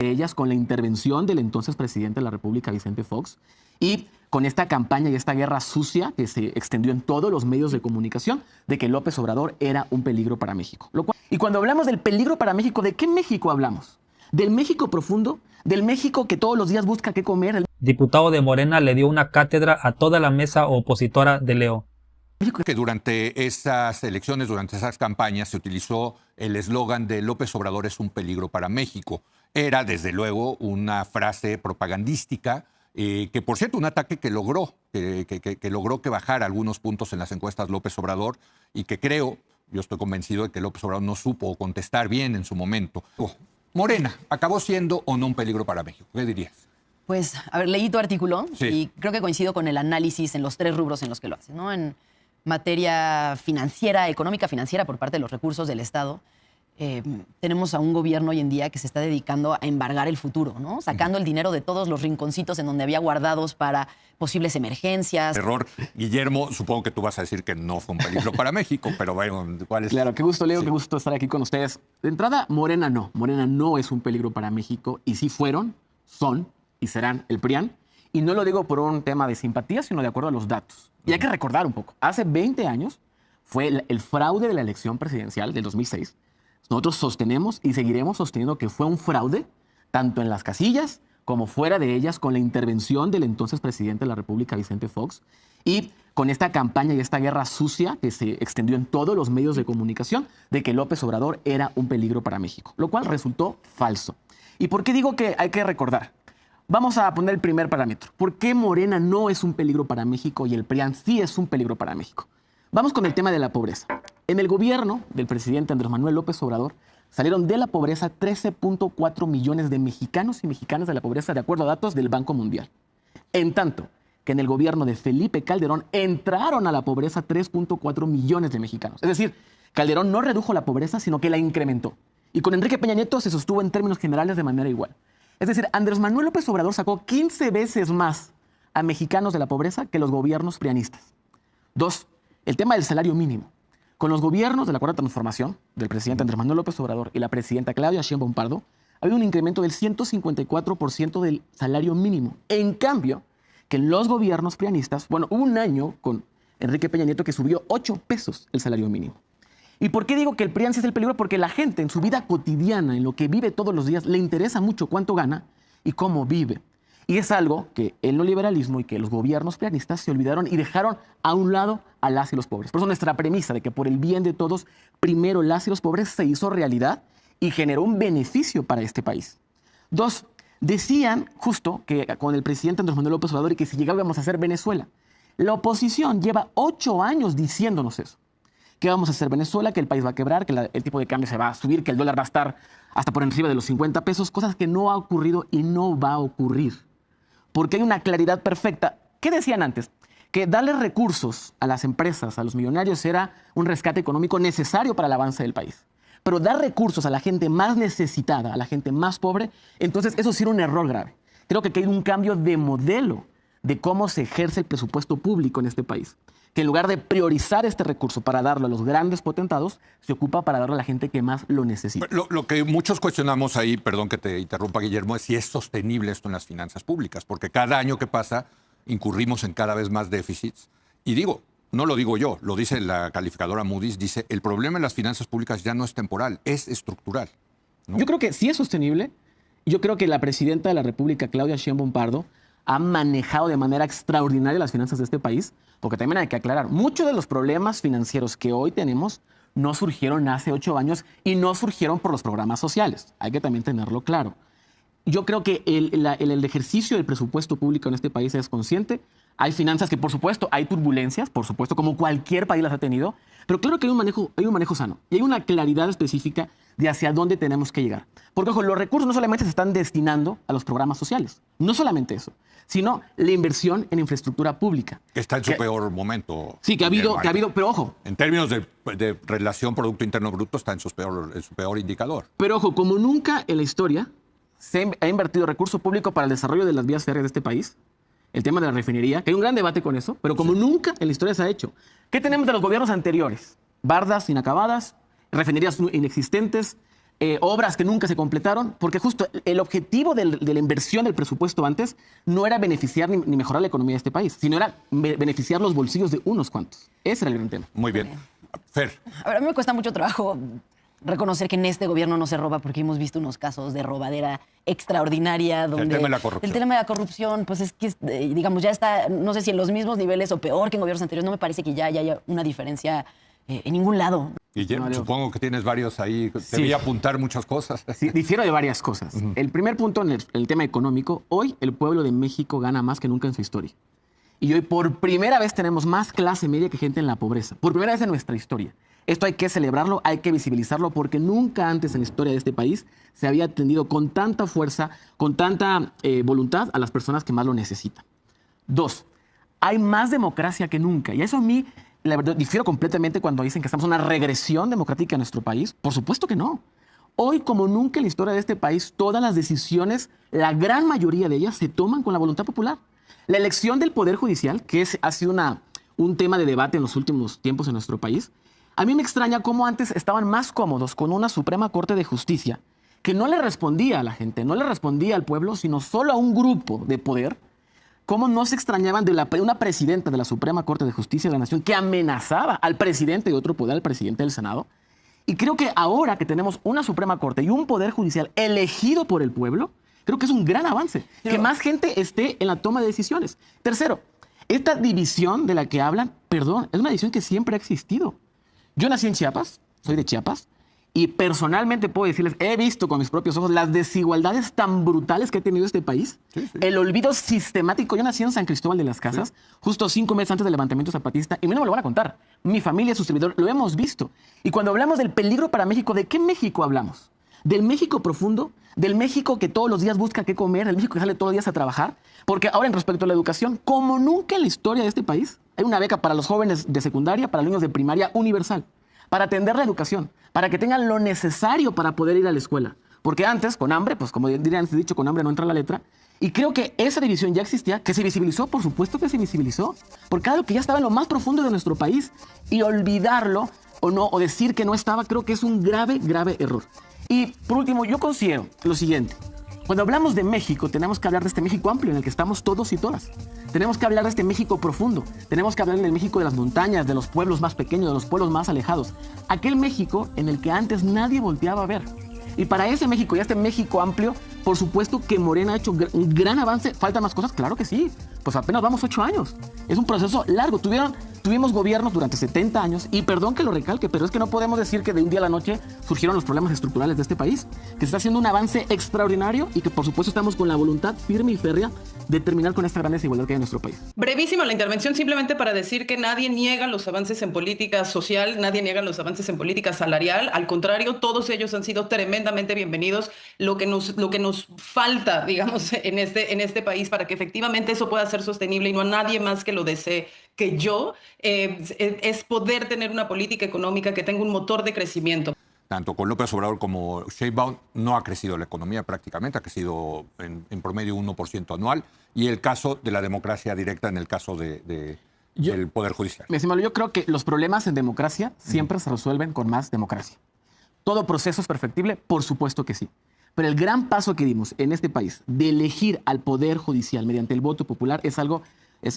ellas con la intervención del entonces presidente de la República, Vicente Fox, y con esta campaña y esta guerra sucia que se extendió en todos los medios de comunicación de que López Obrador era un peligro para México. Y cuando hablamos del peligro para México, ¿de qué México hablamos? ¿Del México profundo? ¿Del México que todos los días busca qué comer? Diputado de Morena le dio una cátedra a toda la mesa opositora de Leo. Que durante esas elecciones, durante esas campañas, se utilizó el eslogan de López Obrador es un peligro para México. Era, desde luego, una frase propagandística, que, por cierto, un ataque que logró que bajara algunos puntos en las encuestas López Obrador y que creo, yo estoy convencido de que López Obrador no supo contestar bien en su momento. Morena, ¿acabó siendo o no un peligro para México? ¿Qué dirías? Pues, a ver, leí tu artículo Sí. y creo que coincido con el análisis en los tres rubros en los que lo haces, ¿no? En materia financiera, económica financiera por parte de los recursos del Estado, tenemos a un gobierno hoy en día que se está dedicando a embargar el futuro, ¿no? Sacando el dinero de todos los rinconcitos en donde había guardados para posibles emergencias. Error. Guillermo, supongo que tú vas a decir que no fue un peligro para México, pero bueno, ¿cuál es? Claro, qué gusto, Leo, qué gusto estar aquí con ustedes. De entrada, Morena no es un peligro para México y sí fueron, son y serán el PRIAN. Y no lo digo por un tema de simpatía, sino de acuerdo a los datos. Y hay que recordar un poco. Hace 20 años fue el fraude de la elección presidencial del 2006. Nosotros sostenemos y seguiremos sosteniendo que fue un fraude, tanto en las casillas como fuera de ellas, con la intervención del entonces presidente de la República, Vicente Fox, y con esta campaña y esta guerra sucia que se extendió en todos los medios de comunicación de que López Obrador era un peligro para México, lo cual resultó falso. ¿Y por qué digo que hay que recordar? Vamos a poner el primer parámetro. ¿Por qué Morena no es un peligro para México y el PRIAN sí es un peligro para México? Vamos con el tema de la pobreza. En el gobierno del presidente Andrés Manuel López Obrador salieron de la pobreza 13.4 millones de mexicanos y mexicanas de la pobreza, de acuerdo a datos del Banco Mundial. En tanto que en el gobierno de Felipe Calderón entraron a la pobreza 3.4 millones de mexicanos. Es decir, Calderón no redujo la pobreza, sino que la incrementó. Y con Enrique Peña Nieto se sostuvo en términos generales de manera igual. Es decir, Andrés Manuel López Obrador sacó 15 veces más a mexicanos de la pobreza que los gobiernos prianistas. 2. El tema del salario mínimo. Con los gobiernos de la Cuarta Transformación, del presidente Andrés Manuel López Obrador y la presidenta Claudia Sheinbaum Pardo, ha habido un incremento del 154% del salario mínimo. En cambio, que en los gobiernos prianistas, bueno, hubo un año con Enrique Peña Nieto que subió 8 pesos el salario mínimo. ¿Y por qué digo que el PRIAN sí es el peligro? Porque la gente en su vida cotidiana, en lo que vive todos los días, le interesa mucho cuánto gana y cómo vive. Y es algo que el neoliberalismo y que los gobiernos prianistas se olvidaron y dejaron a un lado a las y los pobres. Por eso nuestra premisa de que por el bien de todos, primero las y los pobres se hizo realidad y generó un beneficio para este país. 2, decían justo que con el presidente Andrés Manuel López Obrador y que si llegábamos a ser Venezuela. La oposición lleva 8 años diciéndonos eso. Que vamos a hacer Venezuela, que el país va a quebrar, que el tipo de cambio se va a subir, que el dólar va a estar hasta por encima de los 50 pesos, cosas que no ha ocurrido y no va a ocurrir. Porque hay una claridad perfecta. ¿Qué decían antes? Que darle recursos a las empresas, a los millonarios, era un rescate económico necesario para el avance del país. Pero dar recursos a la gente más necesitada, a la gente más pobre, entonces eso sí era un error grave. Creo que hay un cambio de modelo de cómo se ejerce el presupuesto público en este país. Que en lugar de priorizar este recurso para darlo a los grandes potentados, se ocupa para darlo a la gente que más lo necesita. Lo que muchos cuestionamos ahí, perdón que te interrumpa, Guillermo, es si es sostenible esto en las finanzas públicas, porque cada año que pasa incurrimos en cada vez más déficits. Y digo, no lo digo yo, lo dice la calificadora Moody's, dice, el problema en las finanzas públicas ya no es temporal, es estructural, ¿no? Yo creo que sí es sostenible. Yo creo que la presidenta de la República, Claudia Sheinbaum Pardo, ha manejado de manera extraordinaria las finanzas de este país, porque también hay que aclarar, muchos de los problemas financieros que hoy tenemos no surgieron hace 8 años y no surgieron por los programas sociales. Hay que también tenerlo claro. Yo creo que el ejercicio del presupuesto público en este país es consciente. Hay finanzas que, por supuesto, hay turbulencias, por supuesto, como cualquier país las ha tenido, pero claro que hay un manejo sano y hay una claridad específica de hacia dónde tenemos que llegar. Porque, ojo, los recursos no solamente se están destinando a los programas sociales, no solamente eso, sino la inversión en infraestructura pública. Que está en su peor momento. Sí, que ha habido, pero ojo. En términos de relación Producto Interno Bruto está en su peor indicador. Pero ojo, como nunca en la historia se ha invertido recurso público para el desarrollo de las vías férreas de este país, el tema de la refinería, que hay un gran debate con eso, pero como nunca en la historia se ha hecho. ¿Qué tenemos de los gobiernos anteriores? Bardas inacabadas, refinerías inexistentes, obras que nunca se completaron, porque justo el objetivo de la inversión del presupuesto antes no era beneficiar ni mejorar la economía de este país, sino era beneficiar los bolsillos de unos cuantos. Ese era el gran tema. Muy bien. Fer. A ver, a mí me cuesta mucho trabajo reconocer que en este gobierno no se roba, porque hemos visto unos casos de robadera extraordinaria. Donde El tema de la corrupción. El tema de la corrupción, pues es que, digamos, ya está, no sé si en los mismos niveles o peor que en gobiernos anteriores. No me parece que ya haya una diferencia en ningún lado. Y supongo que tienes varios ahí. Te Sí. voy a apuntar muchas cosas. Sí, difiero de varias cosas. El primer punto en el tema económico, hoy el pueblo de México gana más que nunca en su historia. Y hoy por primera vez tenemos más clase media que gente en la pobreza. Por primera vez en nuestra historia. Esto hay que celebrarlo, hay que visibilizarlo, porque nunca antes en la historia de este país se había atendido con tanta fuerza, con tanta voluntad a las personas que más lo necesitan. 2, hay más democracia que nunca. Y eso a mí, la verdad, difiero completamente cuando dicen que estamos en una regresión democrática en nuestro país. Por supuesto que no. Hoy, como nunca en la historia de este país, todas las decisiones, la gran mayoría de ellas, se toman con la voluntad popular. La elección del Poder Judicial, que ha sido un tema de debate en los últimos tiempos en nuestro país, a mí me extraña cómo antes estaban más cómodos con una Suprema Corte de Justicia que no le respondía a la gente, no le respondía al pueblo, sino solo a un grupo de poder. Cómo no se extrañaban de una presidenta de la Suprema Corte de Justicia de la Nación que amenazaba al presidente de otro poder, al presidente del Senado. Y creo que ahora que tenemos una Suprema Corte y un Poder Judicial elegido por el pueblo, creo que es un gran avance. Que más gente esté en la toma de decisiones. Tercero, esta división de la que hablan, perdón, es una división que siempre ha existido. Yo nací en Chiapas, soy de Chiapas, y personalmente puedo decirles, he visto con mis propios ojos las desigualdades tan brutales que ha tenido este país. Sí, sí. El olvido sistemático. Yo nací en San Cristóbal de las Casas, justo 5 meses antes del levantamiento zapatista, y a mí no me lo van a contar. Mi familia, su servidor, lo hemos visto. Y cuando hablamos del peligro para México, ¿de qué México hablamos? ¿Del México profundo? ¿Del México que todos los días busca qué comer? ¿Del México que sale todos los días a trabajar? Porque ahora, en respecto a la educación, como nunca en la historia de este país, hay una beca para los jóvenes de secundaria, para los niños de primaria universal, para atender la educación, para que tengan lo necesario para poder ir a la escuela. Porque antes, con hambre, pues como dirían antes dicho, con hambre no entra la letra. Y creo que esa división ya existía, que se visibilizó, por supuesto que se visibilizó, porque algo que ya estaba en lo más profundo de nuestro país, y olvidarlo o no, o decir que no estaba, creo que es un grave, grave error. Y por último, yo considero lo siguiente. Cuando hablamos de México, tenemos que hablar de este México amplio en el que estamos todos y todas. Tenemos que hablar de este México profundo. Tenemos que hablar del México de las montañas, de los pueblos más pequeños, de los pueblos más alejados. Aquel México en el que antes nadie volteaba a ver. Y para ese México y este México amplio, por supuesto que Morena ha hecho un gran avance. ¿Faltan más cosas? Claro que sí. Pues apenas vamos 8 años. Es un proceso largo. Tuvimos gobiernos durante 70 años y perdón que lo recalque, pero es que no podemos decir que de un día a la noche surgieron los problemas estructurales de este país, que se está haciendo un avance extraordinario y que por supuesto estamos con la voluntad firme y férrea de terminar con esta gran desigualdad que hay en nuestro país. Brevísima la intervención, simplemente para decir que nadie niega los avances en política social, nadie niega los avances en política salarial, al contrario, todos ellos han sido tremendamente bienvenidos. Lo que nos falta, digamos, en este país para que efectivamente eso pueda ser sostenible y no a nadie más que lo desee que yo, es poder tener una política económica que tenga un motor de crecimiento. Tanto con López Obrador como Sheinbaum no ha crecido la economía prácticamente, ha crecido en promedio 1% anual. Y el caso de la democracia directa en el caso del Poder Judicial. Yo creo que los problemas en democracia siempre se resuelven con más democracia. ¿Todo proceso es perfectible? Por supuesto que sí. Pero el gran paso que dimos en este país de elegir al Poder Judicial mediante el voto popular es algo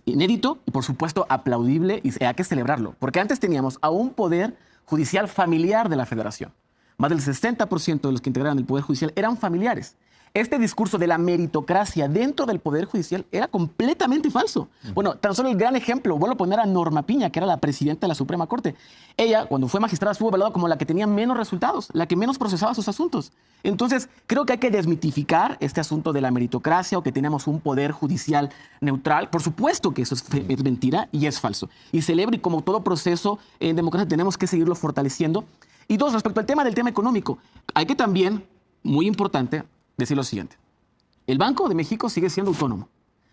inédito y, por supuesto, aplaudible y hay que celebrarlo. Porque antes teníamos a un Poder Judicial familiar de la Federación. Más del 60% de los que integraban el Poder Judicial eran familiares. Este discurso de la meritocracia dentro del Poder Judicial era completamente falso. Bueno, tan solo el gran ejemplo, vuelvo a poner a Norma Piña, que era la presidenta de la Suprema Corte. Ella, cuando fue magistrada, estuvo evaluada como la que tenía menos resultados, la que menos procesaba sus asuntos. Entonces, creo que hay que desmitificar este asunto de la meritocracia o que tenemos un Poder Judicial neutral. Por supuesto que eso es mentira y es falso. Y celebro, y como todo proceso en democracia, tenemos que seguirlo fortaleciendo. Y dos, respecto al tema del tema económico, hay que también, muy importante, decir lo siguiente. El Banco de México sigue siendo autónomo.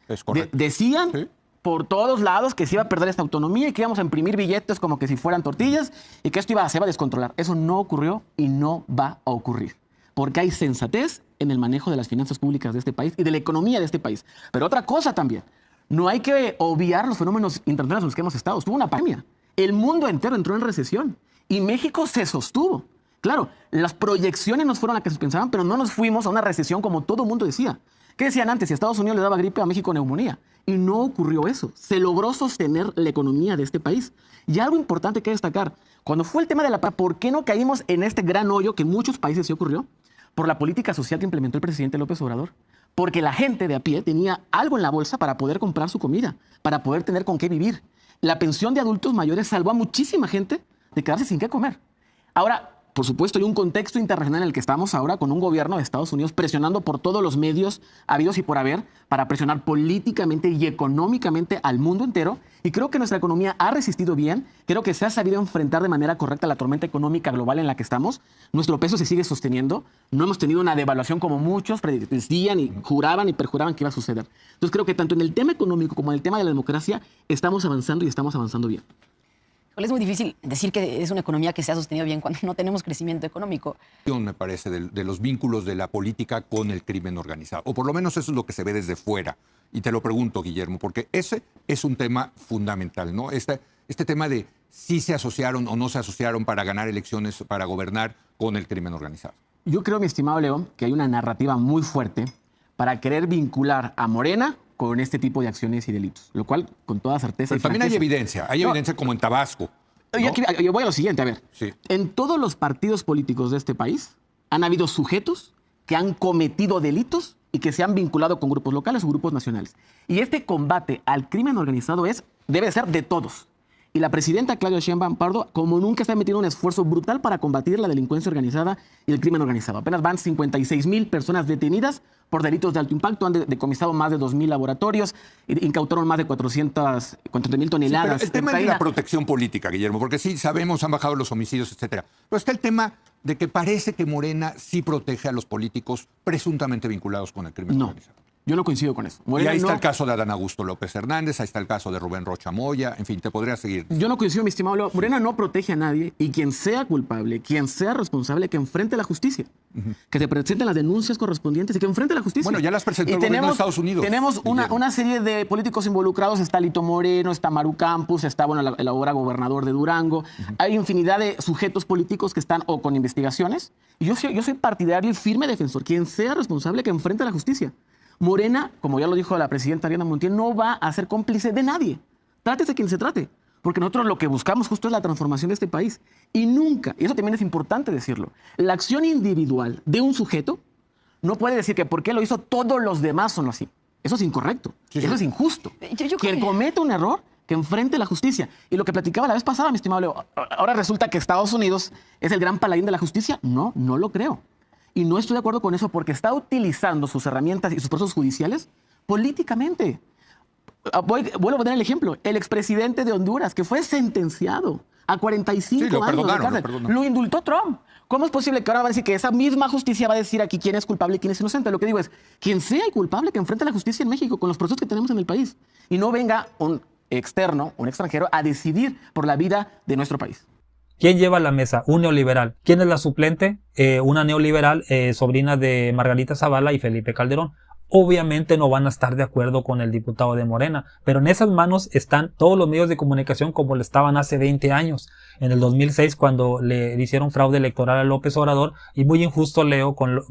Es correcto. Decían Sí. por todos lados que se iba a perder esta autonomía y que íbamos a imprimir billetes como que si fueran tortillas y que esto se iba a descontrolar. Eso no ocurrió y no va a ocurrir. Porque hay sensatez en el manejo de las finanzas públicas de este país y de la economía de este país. Pero otra cosa también, no hay que obviar los fenómenos internacionales en los que hemos estado. Estuvo una pandemia. El mundo entero entró en recesión y México se sostuvo. Claro, las proyecciones nos fueron las que se pensaban, pero no nos fuimos a una recesión como todo el mundo decía. ¿Qué decían antes? Si a Estados Unidos le daba gripe, a México neumonía. Y no ocurrió eso. Se logró sostener la economía de este país. Y algo importante que destacar, cuando fue el tema de la paz, ¿por qué no caímos en este gran hoyo que en muchos países sí ocurrió? Por la política social que implementó el presidente López Obrador. Porque la gente de a pie tenía algo en la bolsa para poder comprar su comida, para poder tener con qué vivir. La pensión de adultos mayores salvó a muchísima gente de quedarse sin qué comer. Ahora, por supuesto, hay un contexto internacional en el que estamos ahora con un gobierno de Estados Unidos presionando por todos los medios habidos y por haber para presionar políticamente y económicamente al mundo entero. Y creo que nuestra economía ha resistido bien. Creo que se ha sabido enfrentar de manera correcta la tormenta económica global en la que estamos. Nuestro peso se sigue sosteniendo. No hemos tenido una devaluación como muchos decían y juraban y perjuraban que iba a suceder. Entonces creo que tanto en el tema económico como en el tema de la democracia estamos avanzando y estamos avanzando bien. Es muy difícil decir que es una economía que se ha sostenido bien cuando no tenemos crecimiento económico. Me parece, de los vínculos de la política con el crimen organizado. O por lo menos eso es lo que se ve desde fuera. Y te lo pregunto, Guillermo, porque ese es un tema fundamental, ¿no? Este tema de si se asociaron o no se asociaron para ganar elecciones, para gobernar con el crimen organizado. Yo creo, mi estimado Leo, que hay una narrativa muy fuerte para querer vincular a Morena con este tipo de acciones y delitos, lo cual con toda certeza. Pero también hay evidencia como en Tabasco, ¿no? Yo voy a lo siguiente, a ver. Sí. En todos los partidos políticos de este país han habido sujetos que han cometido delitos y que se han vinculado con grupos locales o grupos nacionales. Y este combate al crimen organizado debe ser de todos. Y la presidenta Claudia Sheinbaum Pardo, como nunca, está metiendo un esfuerzo brutal para combatir la delincuencia organizada y el crimen organizado. Apenas van 56,000 personas detenidas por delitos de alto impacto. Han decomisado más de 2,000 laboratorios, incautaron más de 400,000 toneladas. Sí, pero el tema es la protección política, Guillermo, porque sí sabemos, han bajado los homicidios, etcétera. Pero está el tema de que parece que Morena sí protege a los políticos presuntamente vinculados con el crimen organizado. Yo no coincido con eso. Morena, y ahí está el caso de Adán Augusto López Hernández, ahí está el caso de Rubén Rocha Moya, en fin, te podría seguir. Yo no coincido, mi estimado Leo. Morena no protege a nadie y quien sea culpable, quien sea responsable, que enfrente la justicia. Que se presenten las denuncias correspondentes y que enfrente la justicia. Bueno, ya las presentó el gobierno de Estados Unidos. Tenemos una serie de políticos involucrados. Está Lito Moreno, está Maru Campos, está el ahora gobernador de Durango. Hay infinidad de sujetos políticos que están o con investigaciones. Y yo soy partidario y firme defensor. Quien sea responsable, que enfrente la justicia. Morena, como ya lo dijo la presidenta Ariana Montiel, no va a ser cómplice de nadie. Trátese quien se trate. Porque nosotros lo que buscamos justo es la transformación de este país. Y nunca, y eso también es importante decirlo, la acción individual de un sujeto no puede decir que porque lo hizo todos los demás son así. Eso es incorrecto. Eso es injusto. Quien cometa un error, que enfrente la justicia. Y lo que platicaba la vez pasada, mi estimado Leo, ahora resulta que Estados Unidos es el gran paladín de la justicia. No lo creo. Y no estoy de acuerdo con eso porque está utilizando sus herramientas y sus procesos judiciales políticamente. Vuelvo a poner el ejemplo. El expresidente de Honduras, que fue sentenciado a 45 años de cárcel, lo indultó Trump. ¿Cómo es posible que ahora va a decir que esa misma justicia va a decir aquí quién es culpable y quién es inocente? Lo que digo es, quien sea culpable, que enfrente la justicia en México con los procesos que tenemos en el país. Y no venga un externo, un extranjero, a decidir por la vida de nuestro país. ¿Quién lleva la mesa? Un neoliberal. ¿Quién es la suplente? Una neoliberal, sobrina de Margarita Zavala y Felipe Calderón. Obviamente no van a estar de acuerdo con el diputado de Morena, pero en esas manos están todos los medios de comunicación como lo estaban hace 20 años. En el 2006, cuando le hicieron fraude electoral a López Obrador, y muy injusto,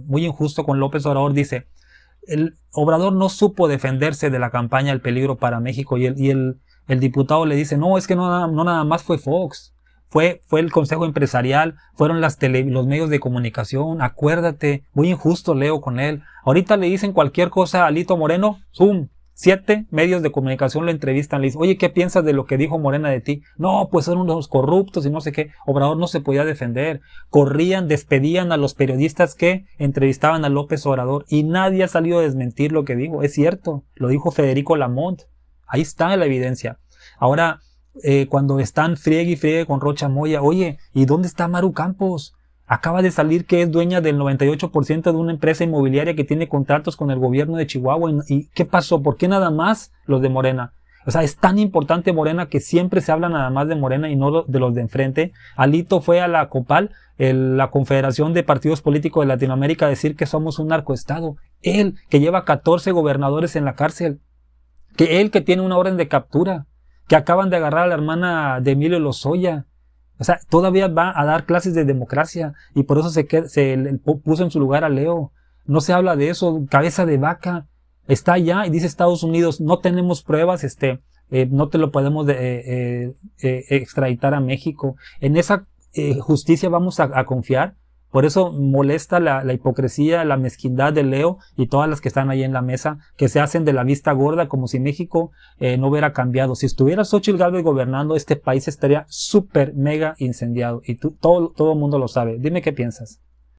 muy injusto con López Obrador, dice, el Obrador no supo defenderse de la campaña El Peligro para México, y el diputado le dice, no, es que no nada más fue Fox. Fue el Consejo Empresarial, fueron los medios de comunicación, acuérdate, muy injusto Leo con él. Ahorita le dicen cualquier cosa a Lito Moreno, ¡zum! 7 medios de comunicación lo entrevistan, le dicen, oye, ¿qué piensas de lo que dijo Morena de ti? No, pues son unos corruptos y no sé qué. Obrador no se podía defender. Corrían, despedían a los periodistas que entrevistaban a López Obrador y nadie ha salido a desmentir lo que dijo. Es cierto, lo dijo Federico Lamont. Ahí está la evidencia. Ahora, cuando están friegue y friegue con Rocha Moya, oye, ¿y dónde está Maru Campos? Acaba de salir que es dueña del 98% de una empresa inmobiliaria que tiene contratos con el gobierno de Chihuahua. ¿Y qué pasó? ¿Por qué nada más los de Morena? O sea, es tan importante Morena que siempre se habla nada más de Morena y no de los de enfrente. Alito fue a la COPAL, la Confederación de Partidos Políticos de Latinoamérica, a decir que somos un narcoestado. Él, que lleva 14 gobernadores en la cárcel. Él que tiene una orden de captura. Que acaban de agarrar a la hermana de Emilio Lozoya. O sea, todavía va a dar clases de democracia y por eso se le puso en su lugar a Leo. No se habla de eso, cabeza de vaca. Está allá y dice Estados Unidos, no tenemos pruebas, no te lo podemos extraditar a México. En esa justicia vamos a confiar. Por eso molesta la hipocresía, la mezquindad de Leo y todas las que están ahí en la mesa, que se hacen de la vista gorda como si México no hubiera cambiado. Si estuviera Xóchitl Gálvez gobernando, este país estaría súper mega incendiado y todo el mundo lo sabe. Dime qué piensas.